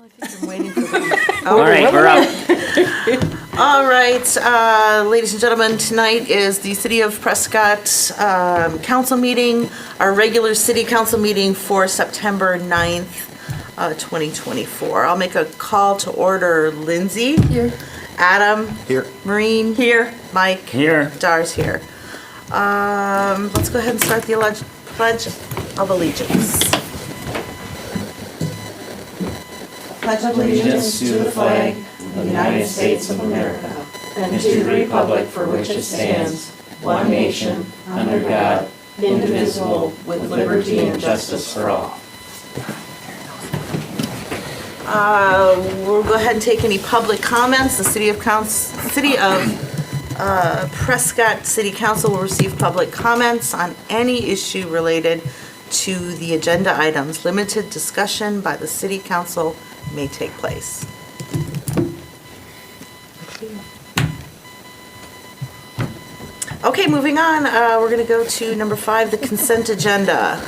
I'm waiting for them. All right, we're up. All right, ladies and gentlemen, tonight is the City of Prescott council meeting, our regular city council meeting for September 9th, 2024. I'll make a call to order. Lindsay? Here. Adam? Here. Maureen? Here. Mike? Here. Dar's here. Let's go ahead and start the Pledge of Allegiance. Pledge of Allegiance to the flag of the United States of America and to the republic for which it stands, one nation, under God, indivisible, with liberty and justice for all. We'll go ahead and take any public comments. The City of Prescott City Council will receive public comments on any issue related to the agenda items. Limited discussion by the City Council may take place. Okay, moving on, we're going to go to number 5, the consent agenda.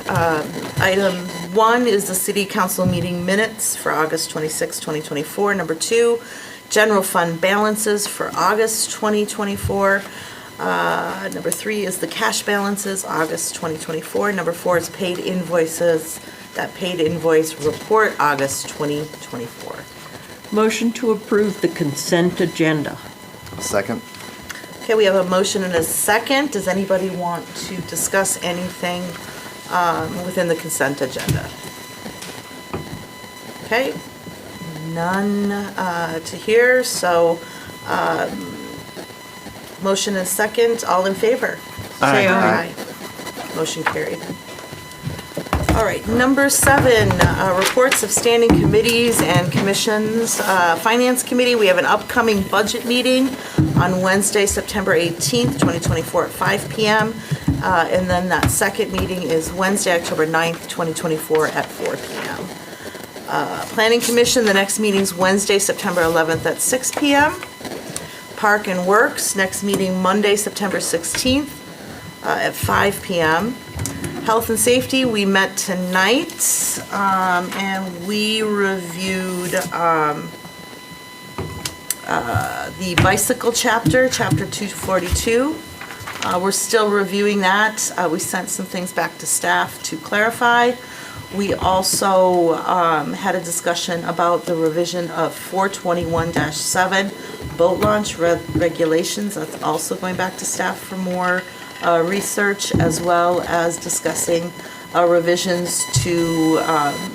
Item 1 is the City Council meeting minutes for August 26, 2024. Number 2, general fund balances for August 2024. Number 3 is the cash balances, August 2024. Number 4 is paid invoices, that paid invoice report, August 2024. Motion to approve the consent agenda. Second. Okay, we have a motion and a second. Does anybody want to discuss anything within the consent agenda? Okay, none to hear, so motion and second. All in favor? Say aye. Motion carried. All right, number 7, reports of standing committees and commissions. Finance Committee, we have an upcoming budget meeting on Wednesday, September 18th, 2024 at 5 p.m. And then that second meeting is Wednesday, October 9th, 2024 at 4 p.m. Planning Commission, the next meeting is Wednesday, September 11th at 6 p.m. Park and Works, next meeting Monday, September 16th at 5 p.m. Health and Safety, we met tonight, and we reviewed the bicycle chapter 242. We're still reviewing that. We sent some things back to staff to clarify. We also had a discussion about the revision of 421-7 boat launch regulations. That's also going back to staff for more research, as well as discussing revisions to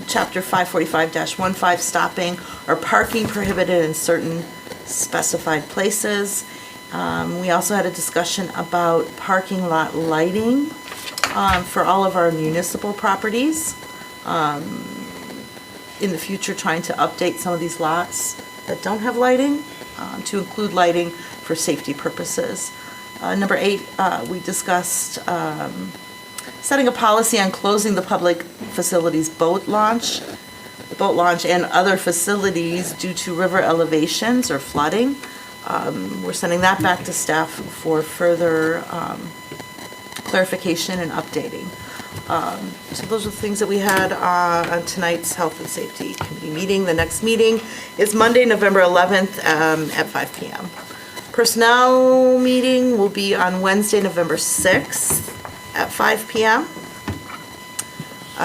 Chapter 545-15, stopping or parking prohibited in certain specified places. We also had a discussion about parking lot lighting for all of our municipal properties. In the future, trying to update some of these lots that don't have lighting to include lighting for safety purposes. Number 8, we discussed setting a policy on closing the public facilities boat launch and other facilities due to river elevations or flooding. We're sending that back to staff for further clarification and updating. So those are the things that we had on tonight's Health and Safety Committee meeting. The next meeting is Monday, November 11th at 5 p.m. Personnel meeting will be on Wednesday, November 6th at 5 p.m.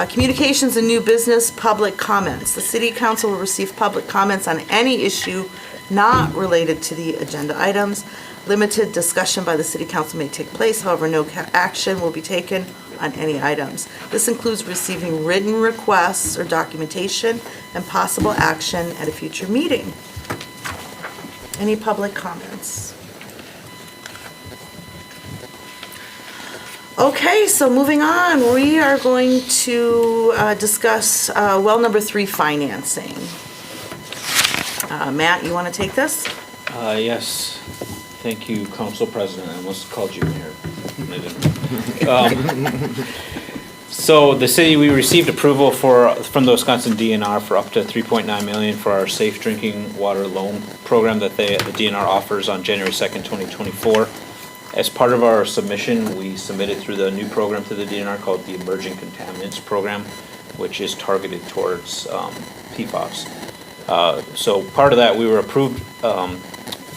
Communications and new business public comments. The City Council will receive public comments on any issue not related to the agenda items. Limited discussion by the City Council may take place, however, no action will be taken on any items. This includes receiving written requests or documentation and possible action at a future meeting. Any public comments? Okay, so moving on, we are going to discuss well number 3 financing. Matt, you want to take this? Yes. Thank you, Council President. I almost called you Mayor. I didn't. So the city, we received approval from the Wisconsin DNR for up to $3.9 million for our safe drinking water loan program that the DNR offers on January 2nd, 2024. As part of our submission, we submitted through the new program to the DNR called the Emerging Contaminants Program, which is targeted towards PFAS. So part of that, we were approved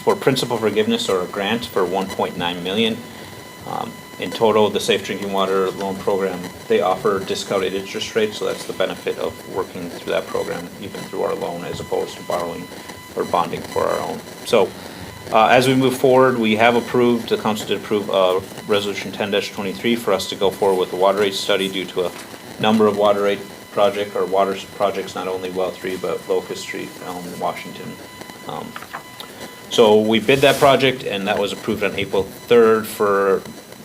for principal forgiveness or a grant for 1.9 million. In total, the Safe Drinking Water Loan Program, they offer discounted interest rates, so that's the benefit of working through that program, even through our loan, as opposed to borrowing or bonding for our own. So as we move forward, we have approved, the council did approve Resolution 10-23 for us to go forward with the water rate study due to a number of water rate water projects, not only Well 3, but Locust Street, Washington. So we bid that project, and that was approved on April 3rd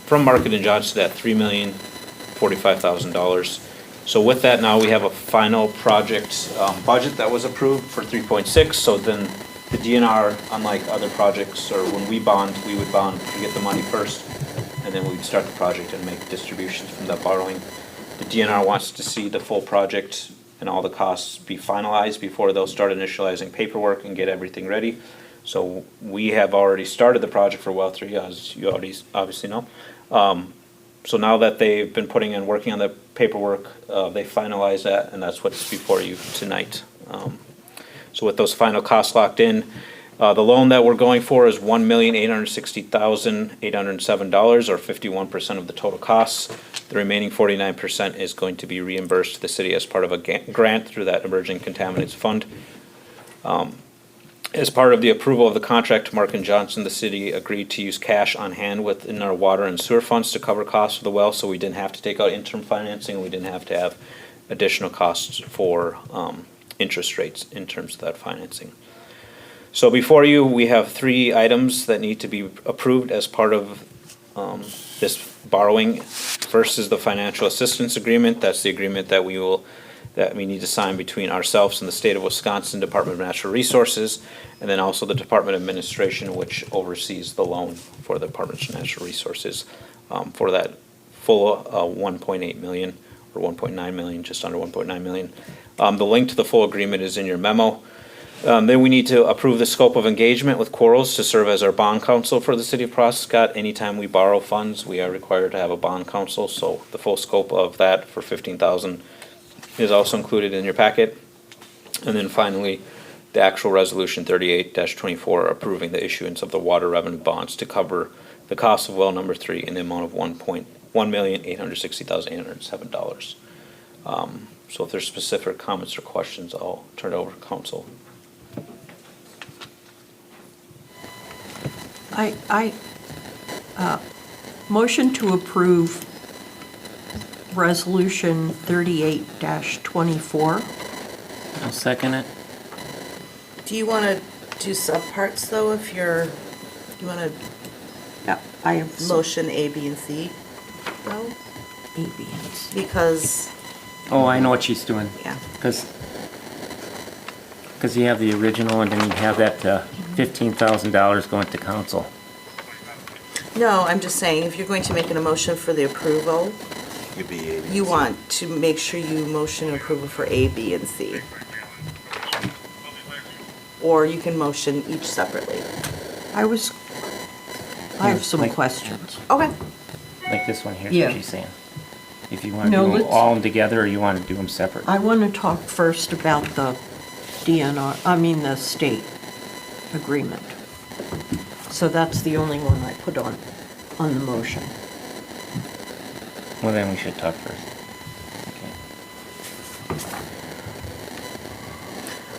from Market and Johnson at $3,045,000. So with that, now we have a final project budget that was approved for 3.6. So then the DNR, unlike other projects, or when we bond, we would bond to get the money first, and then we'd start the project and make distributions from that borrowing. The DNR wants to see the full project and all the costs be finalized before they'll start initializing paperwork and get everything ready. So we have already started the project for Well 3, as you already obviously know. So now that they've been working on the paperwork, they finalized that, and that's what's before you tonight. So with those final costs locked in, the loan that we're going for is $1,860,807, or 51% of the total costs. The remaining 49% is going to be reimbursed to the city as part of a grant through that Emerging Contaminants Fund. As part of the approval of the contract to Mark and Johnson, the city agreed to use cash on hand within our water and sewer funds to cover costs of the well, so we didn't have to take out interim financing. We didn't have to have additional costs for interest rates in terms of that financing. So before you, we have 3 items that need to be approved as part of this borrowing. First is the financial assistance agreement. That's the agreement that we need to sign between ourselves and the State of Wisconsin Department of Natural Resources, and then also the Department of Administration, which oversees the loan for the Department of Natural Resources for that full 1.8 million or 1.9 million, just under 1.9 million. The link to the full agreement is in your memo. Then we need to approve the scope of engagement with Quarles to serve as our bond counsel for the city of Prescott. Anytime we borrow funds, we are required to have a bond counsel, so the full scope of that for $15,000 is also included in your packet. And then finally, the actual resolution 38-24 approving the issuance of the water revenue bonds to cover the cost of well number 3 in the amount of $1,860,807. So if there's specific comments or questions, I'll turn it over to council. I motion to approve Resolution 38-24. I'll second it. Do you want to do subparts, though, if you want to Yeah, I have motion A, B, and C, though? A, B, and C. Because, Oh, I know what she's doing. yeah. Because you have the original and then you have that $15,000 going to council. No, I'm just saying, if you're going to make an motion for the approval, you want to make sure you motion approval for A, B, and C. Or you can motion each separately. I have some Like- questions. Okay. Like this one here, Yeah. what she's saying. If you want to No, do them let's- all together or you want to do them separate. I want to talk first about the the state agreement. So that's the only one I put on the motion. Well, then we should talk first.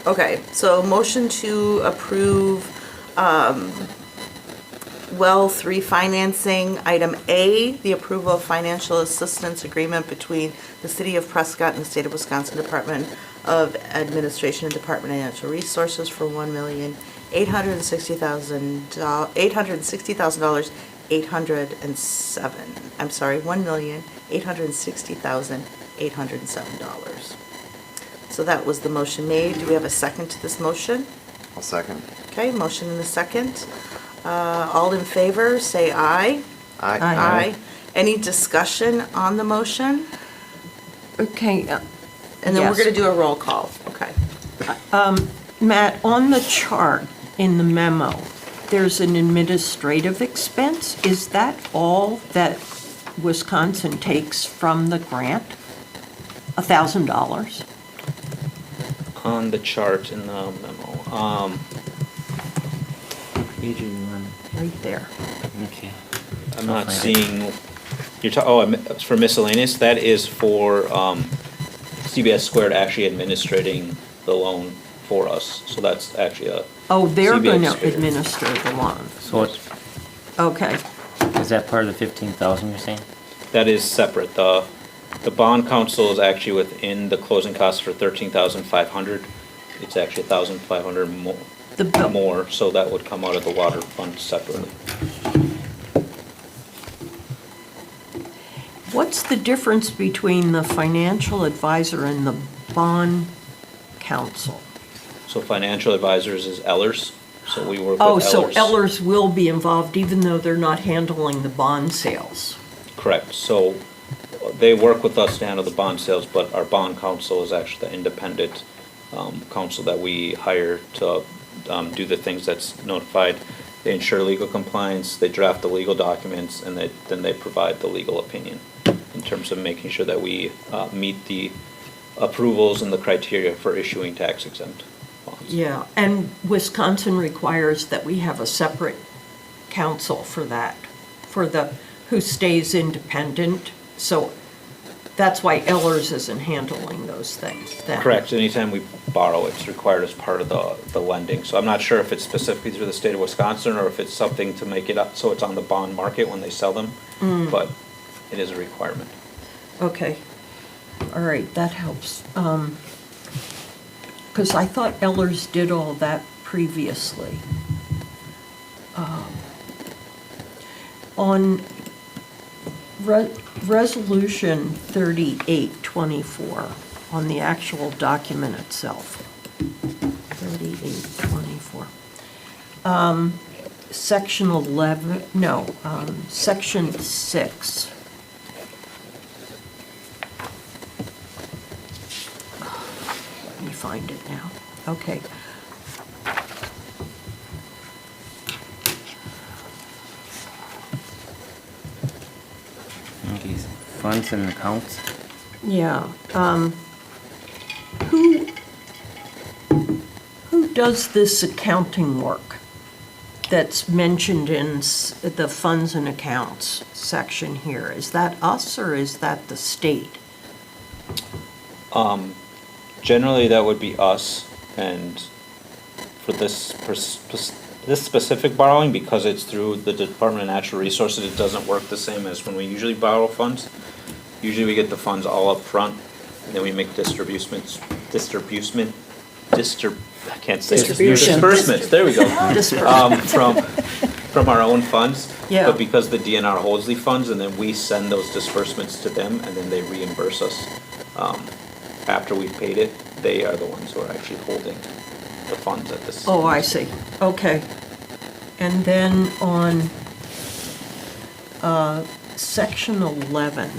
Okay. Okay, so motion to approve Well 3 financing. Item A, the approval of financial assistance agreement between the City of Prescott and the State of Wisconsin Department of Administration and Department of Natural Resources for $1,860,807. So that was the motion made. Do we have a second to this motion? I'll second. Okay, motion and a second. All in favor, say aye. Aye. Aye. Any discussion on the motion? Okay, And then we're Yes. going to do a roll call. Okay. Matt, on the chart in the memo, there's an administrative expense. Is that all that Wisconsin takes from the grant? $1,000? on the chart in the memo. Page are you on? Right there. Okay. I'm I'll not find it. seeing, for miscellaneous, that is for, CBS Squared actually administrating the loan for us, so that's actually a. Oh, they're CBS going to Squared. administer the loan. So it's, Okay, is that part of the 15,000 you're saying? That is separate. The bond council is actually within the closing costs for 13,500. It's actually 1,500 The bill. more, so that would come out of the water fund separately. What's the difference between the financial advisor and the bond counsel? So financial advisors is Ellers, so we work with Oh, Ellers. so Ellers will be involved even though they're not handling the bond sales? Correct. So they work with us to handle the bond sales, but our bond counsel is actually the independent counsel that we hire to do the things that's notified. They ensure legal compliance, they draft the legal documents, and then they provide the legal opinion in terms of making sure that we meet the approvals and the criteria for issuing tax exempt bonds. Yeah, and Wisconsin requires that we have a separate counsel for that, who stays independent. So that's why Ellers isn't handling those things then. Correct. Anytime we borrow, it's required as part of the lending. So I'm not sure if it's specifically through the state of Wisconsin or if it's something to make it up so it's on the bond market when they sell them. But it is a requirement. Okay, all right, that helps. Because I thought Ellers did all that previously. On Resolution 3824, on the actual document itself. 3824. Section 11, no, Section 6. Let me find it now. Okay. Okay, funds and accounts. Yeah, who does this accounting work that's mentioned in the funds and accounts section here? Is that us or is that the state? Generally, that would be us, and for this specific borrowing, because it's through the Department of Natural Resources, it doesn't work the same as when we usually borrow funds. Usually we get the funds all up front, and then we make disbursements, I can't say. Distribution. Disbursements, there we go. Disbursement. From our own funds. Yeah. But because the DNR holds the funds, and then we send those disbursements to them, and then they reimburse us. After we've paid it, they are the ones who are actually holding the funds at this. Oh, I see. Okay. And then on section 11,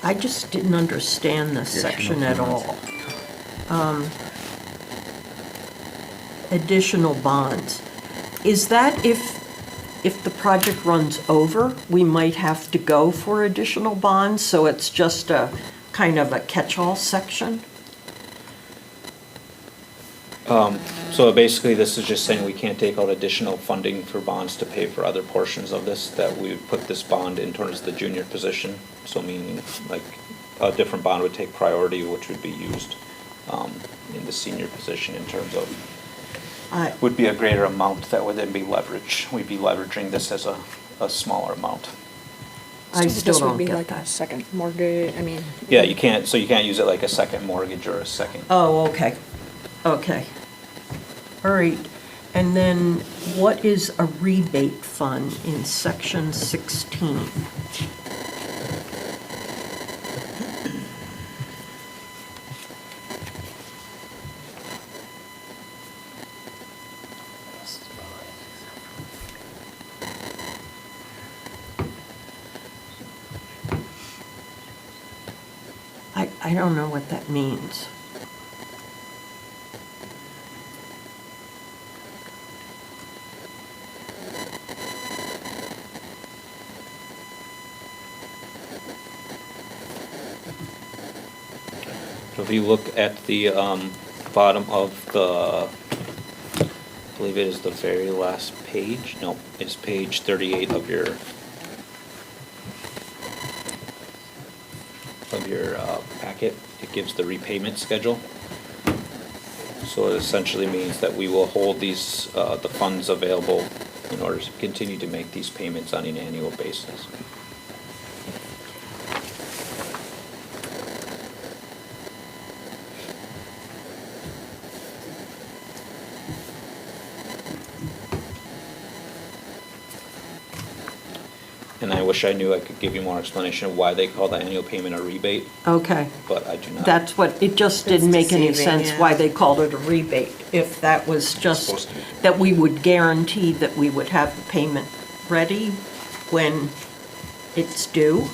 I just didn't understand this section at all. Additional bonds. Is that if the project runs over, we might have to go for additional bonds? So it's just a kind of a catch-all section? So basically, this is just saying we can't take out additional funding for bonds to pay for other portions of this, that we would put this bond in towards the junior position. So meaning, like, a different bond would take priority, which would be used in the senior position in terms of, would be a greater amount that would then be leveraged. We'd be leveraging this as a smaller amount. I So still this would don't be get like a that. second mortgage, I mean. Yeah, you can't use it like a second mortgage or a second. Oh, okay. Okay. All right. And then what is a rebate fund in section 16? I don't know what that means. So if you look at the bottom of the, I believe it is the very last page. No, it's page 38 of your packet. It gives the repayment schedule. So it essentially means that we will hold these, the funds available in order to continue to make these payments on an annual basis. And I wish I knew I could give you more explanation of why they call the annual payment a rebate, Okay. but I do not. That's what, it just It's didn't make any deceiving, sense yeah. why they called it a rebate. If that was just supposed to be. that we would guarantee that we would have the payment ready when it's due.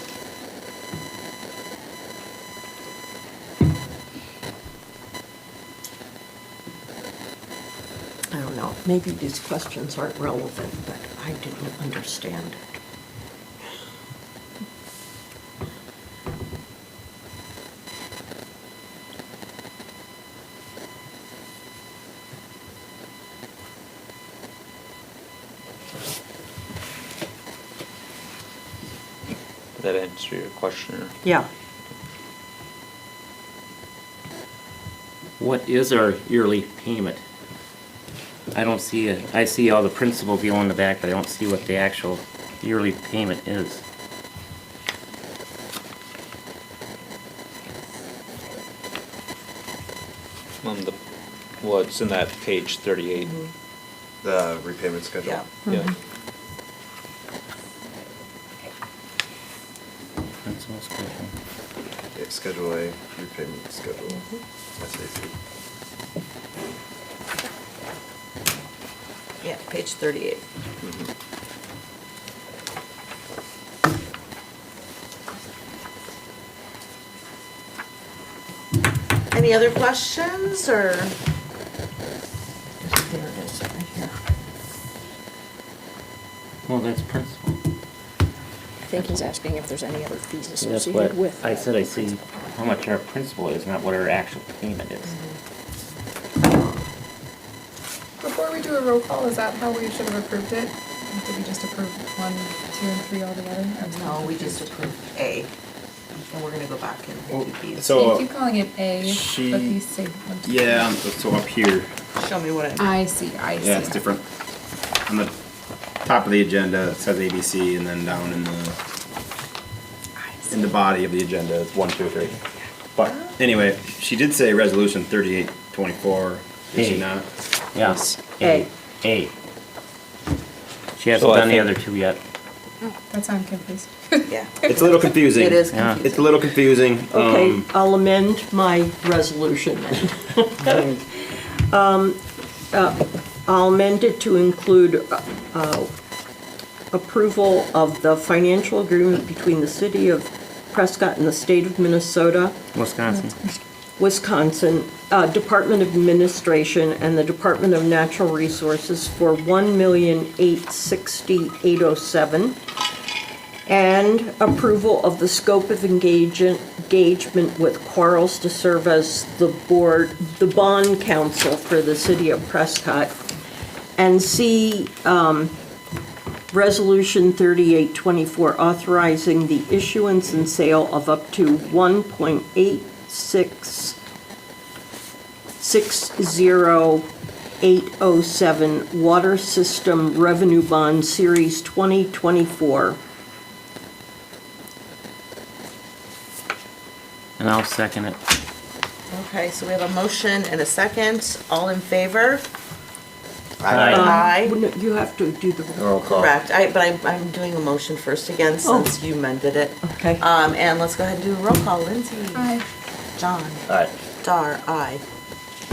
I don't know, maybe these questions aren't relevant, but I didn't understand it. Did that answer your question? Or? Yeah. What is our yearly payment? I don't see it. I see all the principal bill in the back, but I don't see what the actual yearly payment is. Well, it's in that page 38. The repayment schedule. Yeah. Yeah. Principal schedule. Yeah, Schedule A, repayment schedule. SAC. Yeah, page 38. Any other questions, or? There it is, right here. Well, that's principal. I think he's asking if there's any other fees That's associated what with. I said. I see how much our principal is, not what our actual payment is. Before we do a roll call, is that how we should have approved it? Did we just approve 1, 2, and 3 all together? I was No, we confused. just approved A, and we're gonna go back and do these. You keep calling it A, she- but these say 1, 2, Yeah, so up here, Show me what I, I see. yeah, it's different. On the top of the agenda, it says ABC, and then down in the body of the agenda, it's 1, 2, 3. But anyway, she did say resolution 3824, did she A. not? Yes. A. A. She hasn't So I done the think- other two yet. That's how I'm confused. yeah. It's a little confusing. It is Yeah. confusing. It's a little confusing. Okay, I'll amend my resolution then. I'll amend it to include approval of the financial agreement between the city of Prescott and the state of Minnesota, Wisconsin, Department of Administration, and the Department of Natural Resources for $1,860,807. And approval of the scope of engagement with Quarles to serve as the bond counsel for the city of Prescott. And C, Resolution 3824, authorizing the issuance and sale of up to 1.8660807 Water System Revenue Bond Series 2024. And I'll second it. Okay, so we have a motion and a second. All in favor? Aye. Aye. Wouldn't You have to do the, Roll call. Correct. I'm doing a motion first again since you amended it. okay. And let's go ahead and do a roll call. Lindsay. Aye. John. Aye. Dar, aye.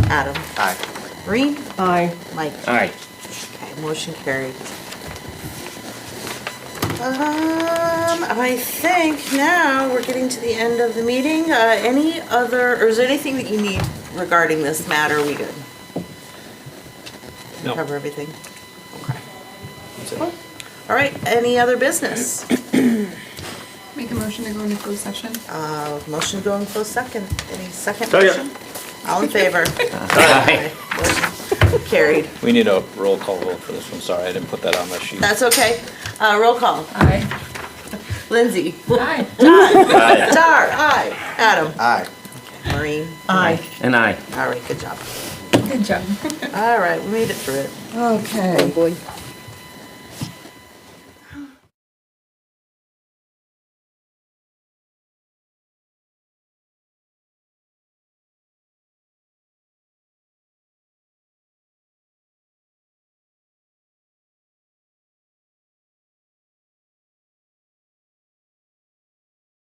Adam. Aye. Maureen. Aye. Mike. Aye. Okay, motion carried. I think now we're getting to the end of the meeting. Any other, or is there anything that you need regarding this matter? Are we good? No. Cover everything? Okay. Cool. All right, any other business? Make a motion to go into closed session. Motion to go in close second. Any second Second. motion? All in favor? Aye. Motion carried. We need a roll call vote for this one, sorry, I didn't put that on my sheet. That's okay. Roll call. Aye. Lindsay. Aye. Aye. Dar, aye. Adam. Aye. Maureen. Aye. And aye. All right, good job. Good job. All right, we made it through it. Okay. Boy.